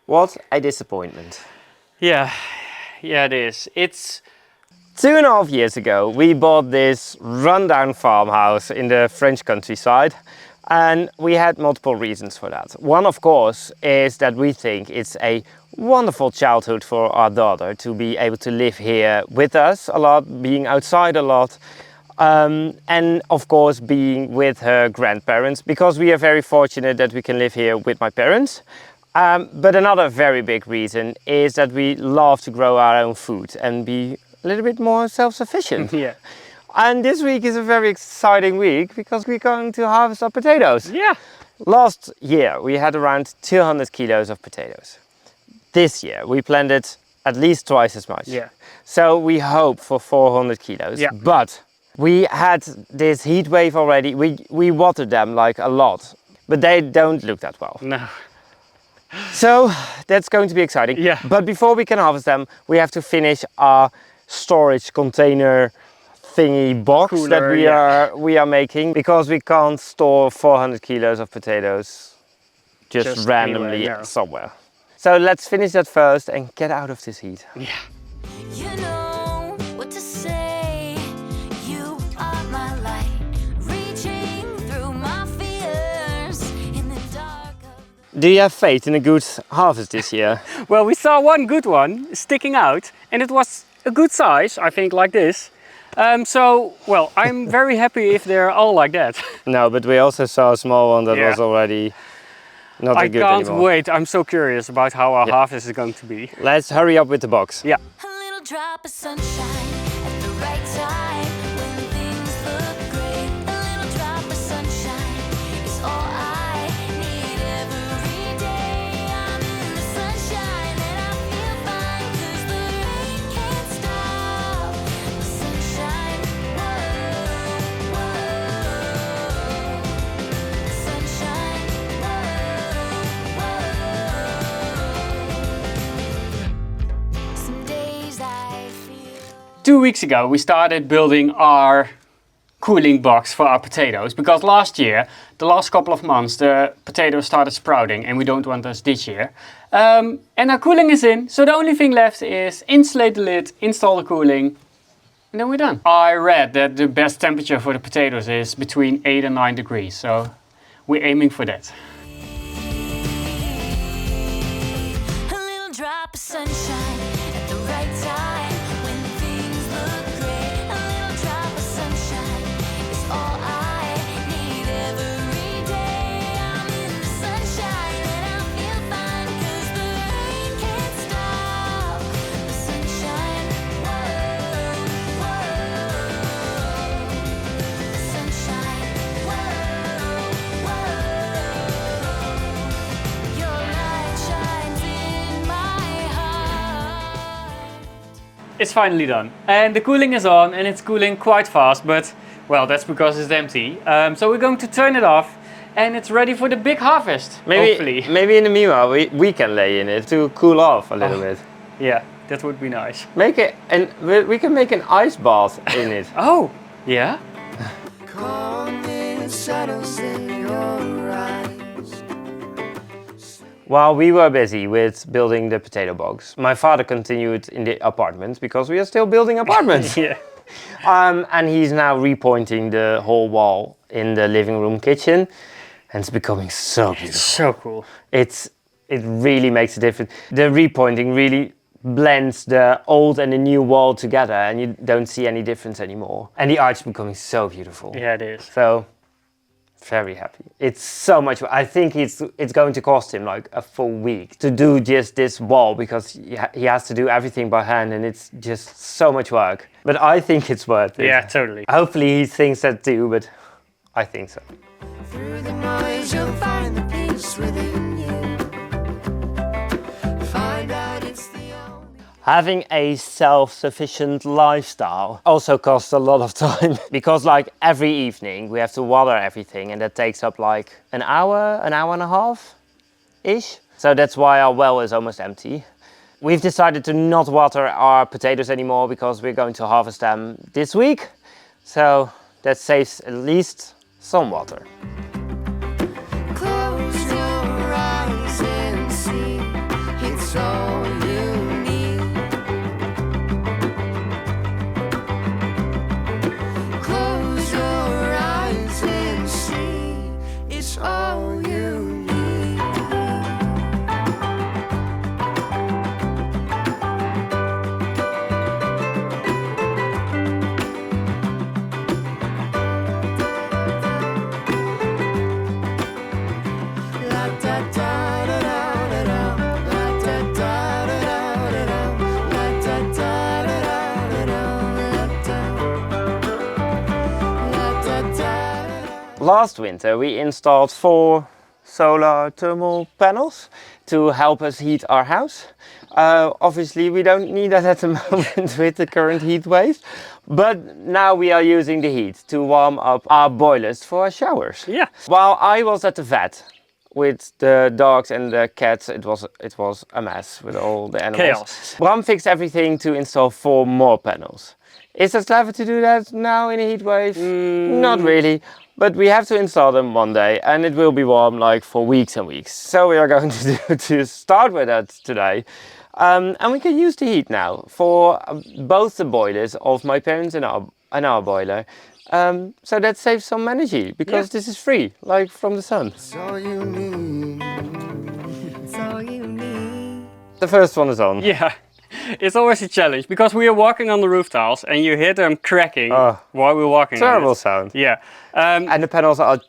What a disappointment. Yeah, it is. It's 2.5 years ago, we bought this rundown farmhouse in the French countryside, and we had multiple reasons for that. One, of course, is that we think it's a wonderful childhood for our daughter to be able to live here with us a lot, being outside a lot, and of course being with her grandparents, because we are very fortunate that we can live here with my parents. But another very big reason is that we love to grow our own food and be a little bit more self-sufficient. yeah. And this week is a very exciting week because we're going to harvest our potatoes. Yeah. Last year we had around 200 kilos of potatoes. This year we planted at least twice as much. Yeah. So we hope for 400 kilos. Yeah. But we had this heat wave already. We watered them like a lot, but they don't look that well. No. So that's going to be exciting. Yeah. But before we can harvest them, we have to finish our storage container thingy box Cooler, that we are making, because we can't store 400 kilos of potatoes just randomly anywhere, no. somewhere. So let's finish that first and get out of this heat. Yeah. You know what to say. You are my light, reaching through my fears in the dark of Do you have faith in a good harvest this year? Well, we saw one good one sticking out, and it was a good size, I think, like this. So, well, I'm very happy if they're all like that. No, but we also saw a small one that Yeah. was already not I good can't anymore. wait. I'm so curious about how our harvest is going to be. Let's hurry up with the box. Yeah. a little drop of sunshine at the right time when things look great. A little drop of sunshine is all I need every day. I'm in the sunshine and I feel fine 'cause the rain can't stop the sunshine. Whoa, whoa. Sunshine. Whoa, whoa. Some days I feel 2 weeks ago we started building our cooling box for our potatoes, because last year, the last couple of months, the potatoes started sprouting and we don't want those this year. And our cooling is in, so the only thing left is insulate the lid, install the cooling, and then we're done. I read that the best temperature for the potatoes is between 8 and 9 degrees, so we're aiming for that. a little drop of sunshine at the right time when things look great. A little drop of sunshine is all I need every day. I'm in the sunshine and I feel fine 'cause the rain can't stop the sunshine. Whoa, whoa. The sunshine. Whoa, whoa. Your light shines in my heart. It's finally done. And the cooling is on, and it's cooling quite fast, but well, that's because it's empty. So we're going to turn it off, and it's ready for the big harvest, hopefully. Maybe in the meanwhile we can lay in it to cool off a little bit. Yeah, that would be nice. Make it, and we can make an ice bath in it. Oh, yeah? Calming shadows in your eyes. While we were busy with building the potato box, my father continued in the apartment, because we are still building apartments. Yeah. And he's now repointing the whole wall in the living room kitchen, and it's becoming so beautiful. So cool. It really makes a difference. The repointing really blends the old and the new wall together, and you don't see any difference anymore. And the arch is becoming so beautiful. Yeah, it is. So, very happy. It's so much. I think it's going to cost him like a full week to do just this wall, because he has to do everything by hand, and it's just so much work. But I think it's worth it. Yeah, totally. Hopefully he thinks that too, but I think so. Through the noise, you'll find the peace within you. Find out it's the only. Having a self-sufficient lifestyle also costs a lot of time, because like every evening we have to water everything, and that takes up like an hour and a half-ish. So that's why our well is almost empty. We've decided to not water our potatoes anymore, because we're going to harvest them this week. So that saves at least some water. Close your eyes and see Last winter we installed 4 solar thermal panels to help us heat our house. Obviously we don't need that at the moment with the current heat waves, but now we are using the heat to warm up our boilers for our showers. Yeah. While I was at the vet with the dogs and the cats, it was a mess with all the animals. Chaos. Bram fixed everything to install 4 more panels. Is it clever to do that now in a heat wave? Not really, but we have to install them one day and it will be warm like for weeks and weeks. So we are going to start with that today. And we can use the heat now for both the boilers of my parents and our boiler. So that saves some energy because this is free, like from the sun. It's all you need. It's all you need. The first one is on. Yeah. It's always a challenge because we are walking on the roof tiles and you hear them cracking while we're walking. Terrible on it. sound. Yeah. And the panels are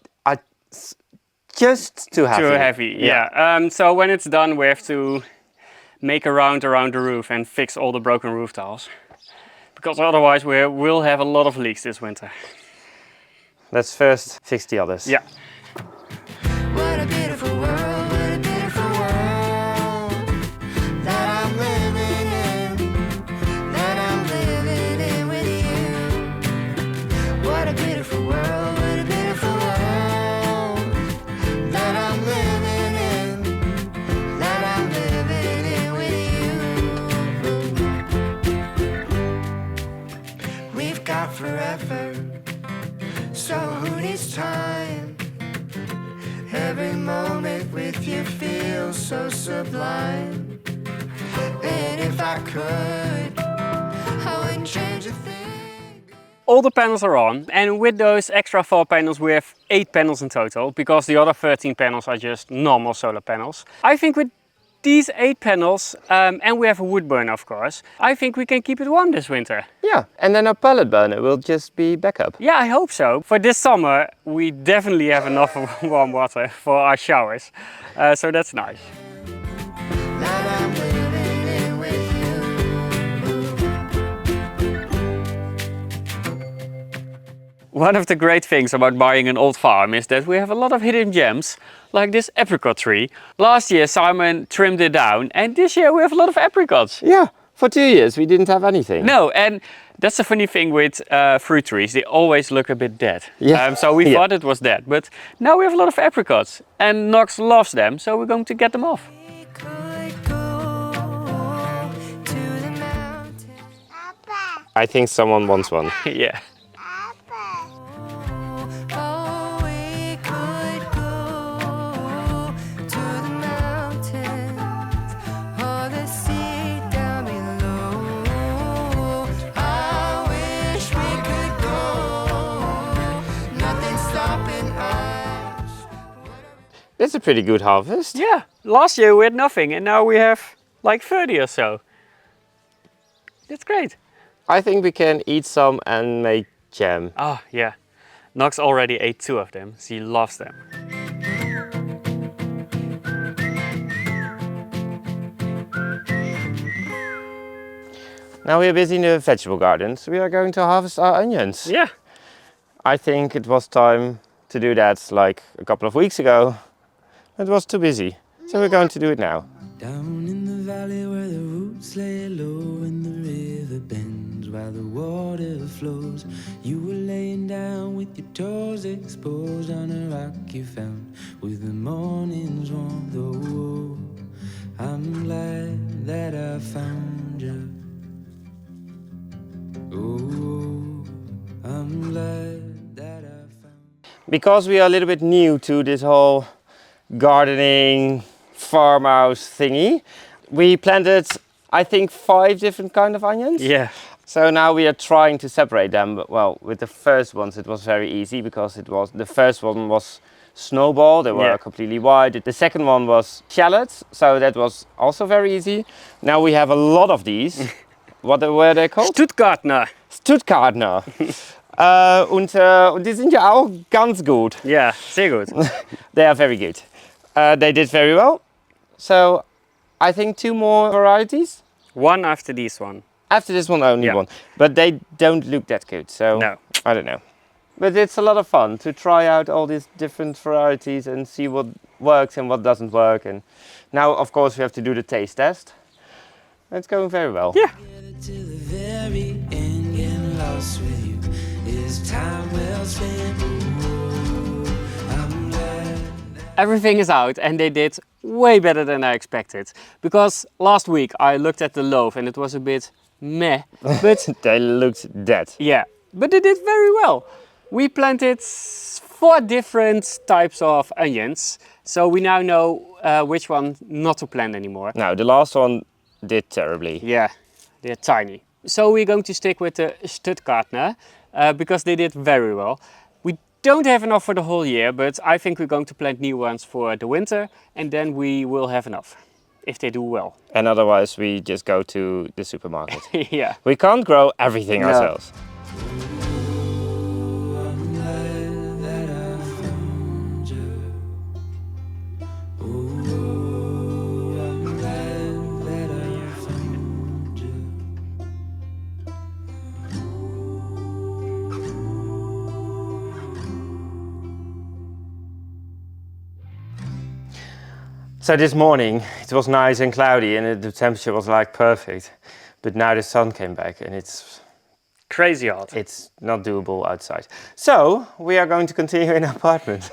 just too heavy. Too heavy, yeah. So when it's done, we have to make a round around the roof and fix all the broken roof tiles. Because otherwise we'll have a lot of leaks this winter. Let's first fix the others. Yeah. What a beautiful world, what a beautiful world that I'm living in with you. What a beautiful world, what a beautiful world that I'm living in with you. We've got forever, so who needs time? Every moment with you feels so sublime. And if I could, I wouldn't change a thing. All the panels are on, and with those extra 4 panels we have 8 panels in total, because the other 13 panels are just normal solar panels. I think with these 8 panels, and we have a wood burner of course, I think we can keep it warm this winter. Yeah, and then our pellet burner will just be backup. Yeah, I hope so. For this summer we definitely have enough warm water for our showers, so that's nice. That I'm living in with you. One of the great things about buying an old farm is that we have a lot of hidden gems, like this apricot tree. Last year Simon trimmed it down and this year we have a lot of apricots. Yeah, for 2 years we didn't have anything. No, and that's the funny thing with fruit trees, they always look a bit dead. Yeah. So we thought it was dead, but now we have a lot of apricots and Knox loves them, so we're going to get them off. We could go to the mountains. I think someone wants one. Yeah. Oh, we could go to the mountains or the sea down below. I wish we could go. Nothing stopping us. It's a pretty good harvest. Yeah, last year we had nothing and now we have like 30 or so. That's great. I think we can eat some and make jam. Oh yeah, Knox already ate 2 of them, she loves them. Now we are busy in the vegetable gardens. We are going to harvest our onions. Yeah. I think it was time to do that like a couple of weeks ago. It was too busy, so we're going to do it now. Down in the valley where the roots lay low and the river bends while the water flows, you were laying down with your toes exposed on a rock you found with the morning's warmth. Oh, I'm glad that I found you. Oh, I'm glad that I found you. Because we are a little bit new to this whole gardening farmhouse thingy, we planted I think 5 different kind of onions. Yeah. So now we are trying to separate them, but well, with the first ones it was very easy because the first one was snowball, they were completely white. The second one was shallots, so that was also very easy. Now we have a lot of these. What were they called? Stuttgartner. Stuttgartner. Und die sind ja auch ganz gut. Yeah, sehr gut. They are very good. They did very well. So I think 2 more varieties. One after this one. After this one, only one. But they don't look that good, so No. I don't know. But it's a lot of fun to try out all these different varieties and see what works and what doesn't work. And now, of course, we have to do the taste test. It's going very well. Yeah. Get it to the very end, getting lost with you is time well spent. Ooh, I'm glad. Everything is out and they did way better than I expected. Because last week I looked at the loaf and it was a bit meh. But They looked dead. yeah, but they did very well. We planted 4 different types of onions. So we now know which one not to plant anymore. Now, the last one did terribly. Yeah, they're tiny. So we're going to stick with the Stuttgartner because they did very well. We don't have enough for the whole year, but I think we're going to plant new ones for the winter and then we will have enough if they do well. And otherwise, we just go to the supermarket. Yeah. We can't grow everything No. ourselves. I'm glad that I found you. Ooh, I'm glad that I found you. So this morning, it was nice and cloudy and the temperature was like perfect. But now the sun came back and it's Crazy hot. not doable outside. So we are going to continue in our apartment.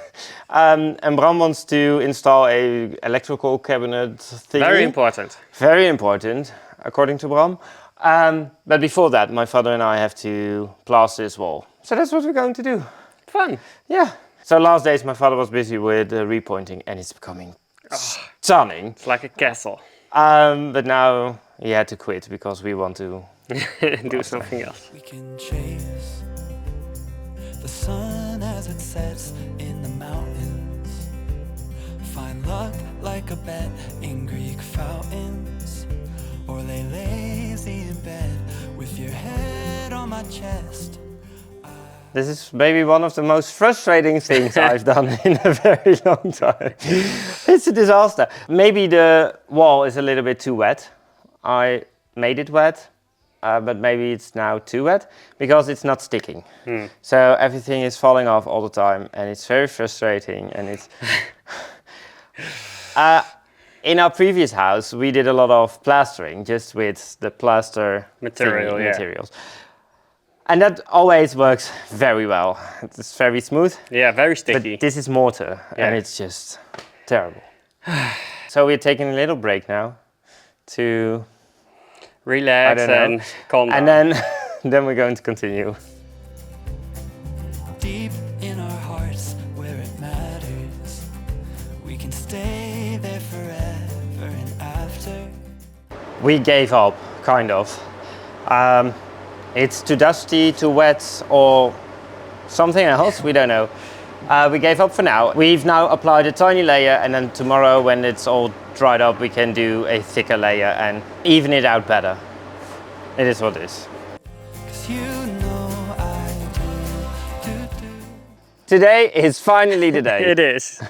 And Bram wants to install a electrical cabinet thingy. Very important. Very important, according to Bram. But before that, my father and I have to plaster this wall. So that's what we're going to do. Fun. Yeah. So last days my father was busy with repointing and it's becoming stunning. It's like a castle. But now he had to quit because we want to. Do something else. We can chase the sun as it sets in the mountains. Find luck like a bet in Greek fountains. Or lay lazy in bed with your head on my chest. This is maybe one of the most frustrating things I've done in a very long time. It's a disaster. Maybe the wall is a little bit too wet. I made it wet. But maybe it's now too wet because it's not sticking. So everything is falling off all the time and it's very frustrating and it's... in our previous house, we did a lot of plastering just with the plaster Material, yeah. materials. And that always works very well. It's very smooth, Yeah, very but sticky. this is mortar and Yeah. it's just terrible. So we're taking a little break now to... Relax I don't know. and calm down. And then, then we're going to continue. Deep in our hearts where it matters. We can stay there forever and after. We gave up, kind of. It's too dusty, too wet, or something else, we don't know. We gave up for now. We've now applied a tiny layer and then tomorrow when it's all dried up we can do a thicker layer and even it out better. It is what it is. 'Cause you know I do. Today is finally the day. It is.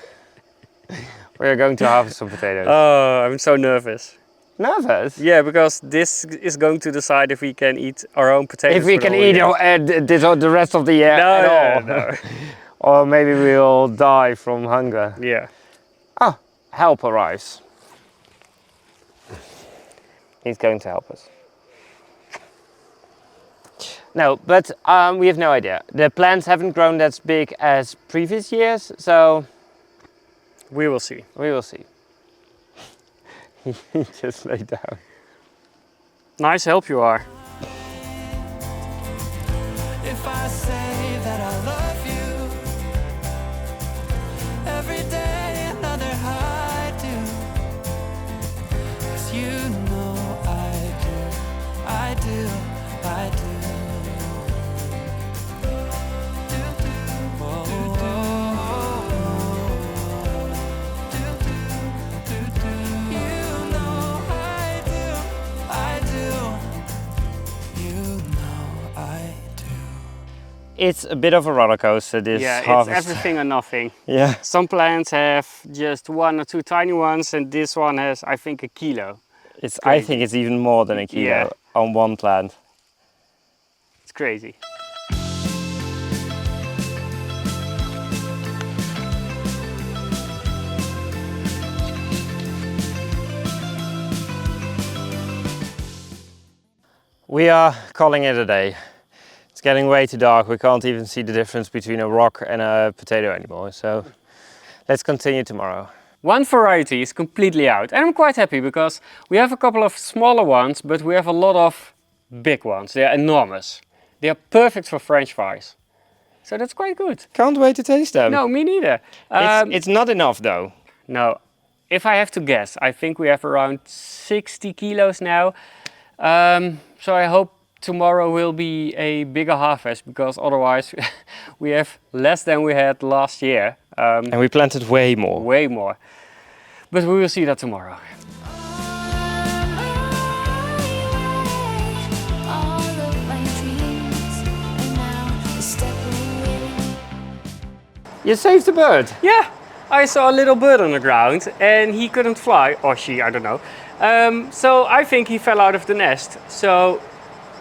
We're going to harvest some potatoes. Oh, I'm so nervous. Nervous? Yeah, because this is going to decide if we can eat our own potatoes. If we for the can whole eat year. the rest of the year No, at all. no. Or maybe we'll die from hunger. Yeah. Oh, help arrives. He's going to help us. No, but we have no idea. The plants haven't grown as big as previous years, so We will see. we will see. He just laid down. Nice help you are. If I say that I love you, every day another I do. 'Cause you know I do, I do, I do. You know I do, I do. You know I do. It's a bit of a roller coaster, this Yeah, harvest. it's everything or nothing. Yeah. Some plants have just 1 or 2 tiny ones, and this one has, I think, a kilo. It's. I crazy. think it's even more than a kilo Yeah. on one plant. It's crazy. We are calling it a day. It's getting way too dark. We can't even see the difference between a rock and a potato anymore. So let's continue tomorrow. One variety is completely out, and I'm quite happy because we have a couple of smaller ones, but we have a lot of big ones. They are enormous. They are perfect for French fries. So that's quite good. Can't wait to taste them. No, me neither. It's not enough though. No, if I have to guess, I think we have around 60 kilos now. So I hope tomorrow will be a bigger harvest, because otherwise we have less than we had last year. And we planted way more. Way more. But we will see that tomorrow. All of my dreams are now stepping in. You saved the bird. Yeah, I saw a little bird on the ground and he couldn't fly, or she, I don't know. So I think he fell out of the nest. So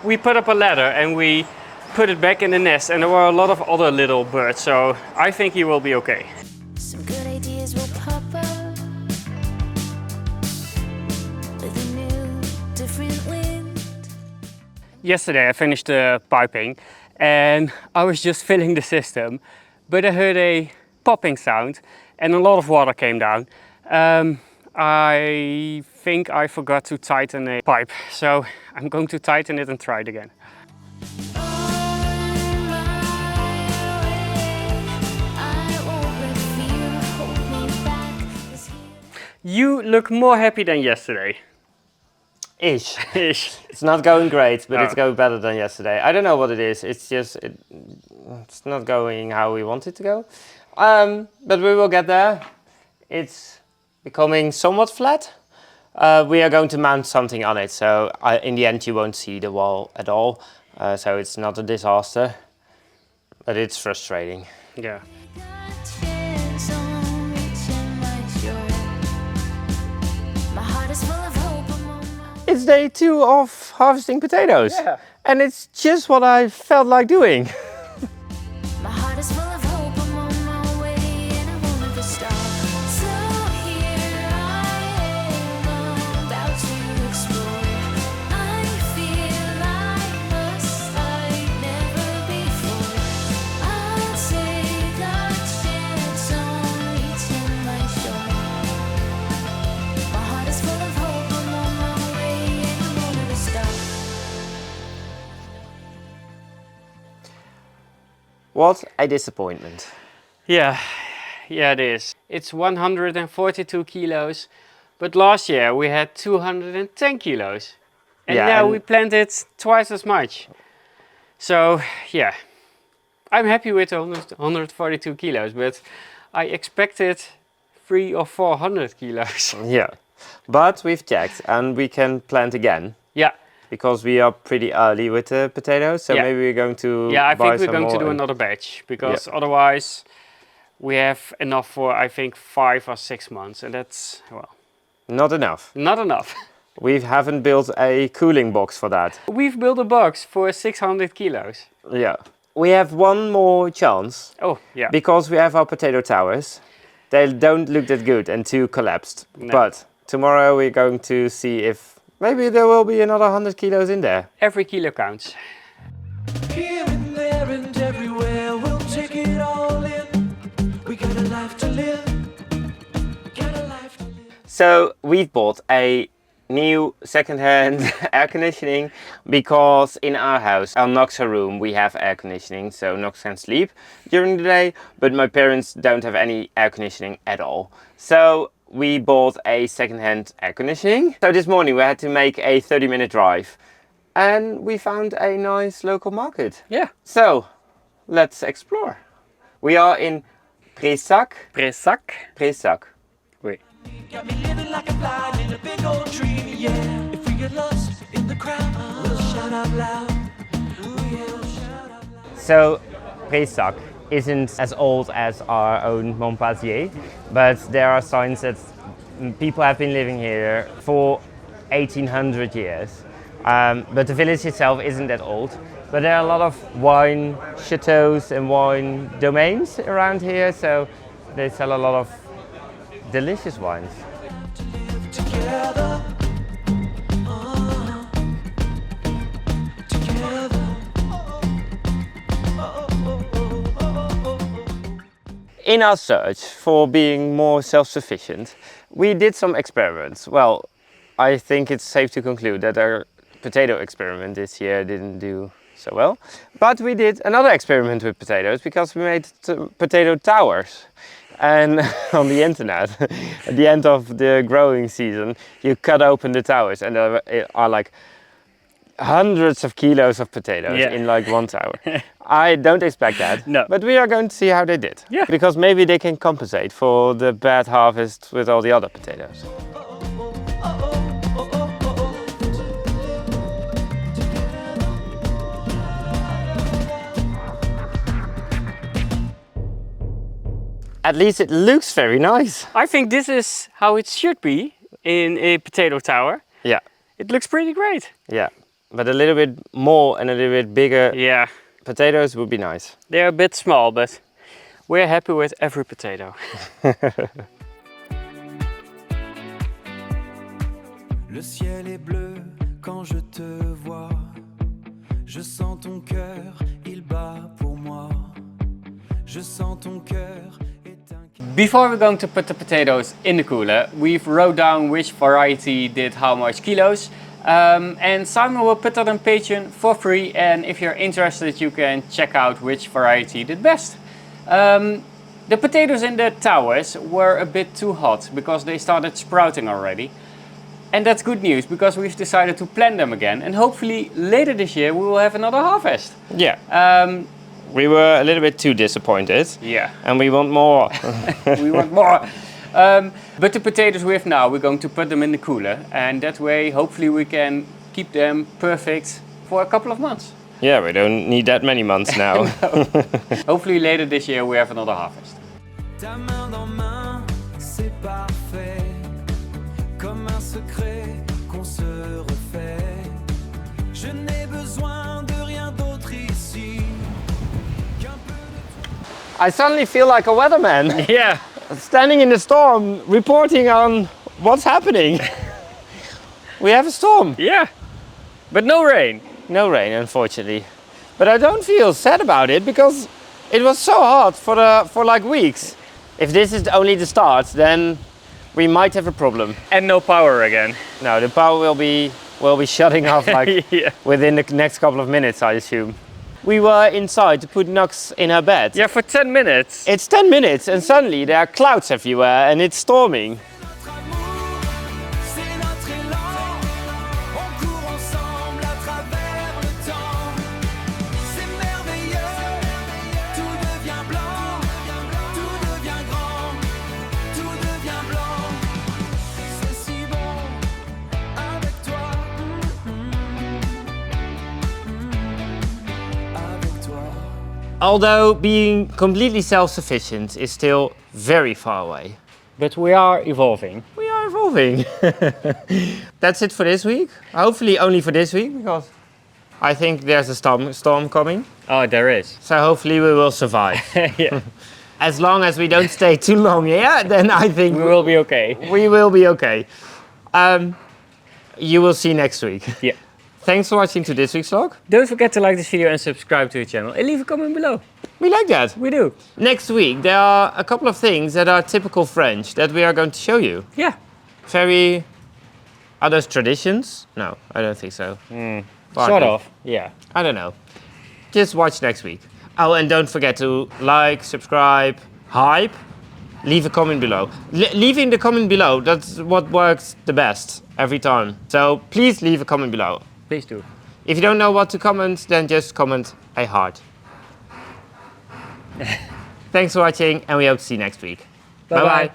we put up a ladder and we put it back in the nest, and there were a lot of other little birds, so I think he will be okay. Some good ideas will pop up with a new, different wind. Yesterday I finished the piping and I was just filling the system, but I heard a popping sound and a lot of water came down. I think I forgot to tighten a pipe, so I'm going to tighten it and try it again. You look more happy than yesterday. Ish. Ish. It's not going great, but No. it's going better than yesterday. I don't know what it is. It's just, it's not going how we want it to go. But we will get there. It's becoming somewhat flat. We are going to mount something on it, so in the end you won't see the wall at all. So it's not a disaster, but it's frustrating. Yeah. It's day 2 of harvesting potatoes. Yeah. And it's just what I felt like doing. My heart is full of hope, I'm on my way and I won't ever stop. So here I am, about to explore. I feel like never before. I'll take a chance on reaching my shore. My heart is full of hope, I'm on my way and I won't ever stop. What a disappointment. Yeah, it is. It's 142 kilos, but last year we had 210 kilos. And Yeah, now and- we planted twice as much. So, yeah, I'm happy with the 142 kilos, but I expected 300 or 400 kilos. Yeah. But we've checked and we can plant again. Yeah, Because we are pretty early with the potatoes, so Yeah. maybe we're going to yeah, I buy think we're some going to more do and- another batch, because otherwise we have enough for, I think, 5 or 6 months, and that's, well, Not enough. not enough. We haven't built a cooling box for that. We've built a box for 600 kilos. Yeah. We have one more chance Oh, yeah. because we have our potato towers. They don't look that good and 2 collapsed. No. But tomorrow we're going to see if maybe there will be another 100 kilos in there. Every kilo counts. Here and there and everywhere, we'll take it all in. We got a life to live. Got a life to live. So we've bought a new second-hand air conditioning because in our house, our Noxa room, we have air conditioning, so Nox can sleep during the day, but my parents don't have any air conditioning at all. So we bought a second-hand air conditioning. So this morning we had to make a 30-minute drive and we found a nice local market. Yeah. So let's explore. We are in Présac. Présac. Oui. Got me living like a blind in a big old dream, yeah. If we get lost in the crowd, we'll shout out loud. Ooh, yeah, we'll shout out loud. So Présac isn't as old as our own Montpazier, but there are signs that people have been living here for 1800 years. But the village itself isn't that old. But there are a lot of wine chateaus and wine domains around here, so they sell a lot of delicious wines. To live together. In our search for being more self-sufficient, we did some experiments. Well, I think it's safe to conclude that our potato experiment this year didn't do so well. But we did another experiment with potatoes because we made potato towers. And on the internet, at the end of the growing season, you cut open the towers and there are like hundreds of kilos of potatoes in like one tower. I don't expect that, No. but we are going to see how they did. Yeah. Because maybe they can compensate for the bad harvest with all the other potatoes. At least it looks very nice. I think this is how it should be in a potato tower. Yeah, It looks pretty great. yeah. But a little bit more and a little bit bigger Yeah, potatoes would be nice. they're a bit small, but we're happy with every potato. Le ciel est bleu quand je te vois. Je sens ton cœur, il bat pour moi. Je sens ton cœur est un... Before we're going to put the potatoes in the cooler, we've wrote down which variety did how much kilos. And Simon will put that on Patreon for free, and if you're interested you can check out which variety did best. The potatoes in the towers were a bit too hot because they started sprouting already. And that's good news because we've decided to plant them again, and hopefully later this year we will have another harvest. Yeah. We were a little bit too disappointed. Yeah. And we want more. We want more. But the potatoes we have now, we're going to put them in the cooler, and that way hopefully we can keep them perfect for a couple of months. Yeah, we don't need that many months now. Hopefully later this year we have another harvest. Ta main dans main, c'est parfait. Comme un secret qu'on se refait. Je n'ai besoin de rien d'autre ici qu'un peu de... I suddenly feel like a weatherman. Yeah. Standing in the storm, reporting on what's happening. We have a storm. Yeah. But no rain. No rain, unfortunately. But I don't feel sad about it because it was so hot for like weeks. If this is only the start, then we might have a problem. And no power again. No, the power will be shutting off like Yeah. within the next couple of minutes, I assume. We were inside to put Nux in her bed. Yeah, for 10 minutes. It's 10 minutes and suddenly there are clouds everywhere and it's storming. Notre amour, c'est notre élan. On court ensemble à travers le temps. C'est merveilleux, tout devient blanc, tout devient grand, tout devient blanc. C'est si bon avec toi, avec toi. Although being completely self-sufficient is still very far away. But we are evolving. We are evolving. That's it for this week. Hopefully only for this week because I think there's a storm coming. Oh, there is. So hopefully we will survive. Yeah. As long as we don't stay too long here, then I think We will be okay. we will be okay. You will see next week. Yeah. Thanks for watching to this week's vlog. Don't forget to like this video and subscribe to the channel and leave a comment below. We like that. We do. Next week there are a couple of things that are typical French that we are going to show you. Yeah. Very... Are those traditions? No, I don't think so. Sort Partly. of. Yeah. I don't know. Just watch next week. Oh, and don't forget to like, subscribe, hype, leave a comment below. Leaving the comment below, that's what works the best every time. So please leave a comment below. Please do. If you don't know what to comment, then just comment a heart. Thanks for watching and we hope to see you next week. Bye-bye. Bye-bye.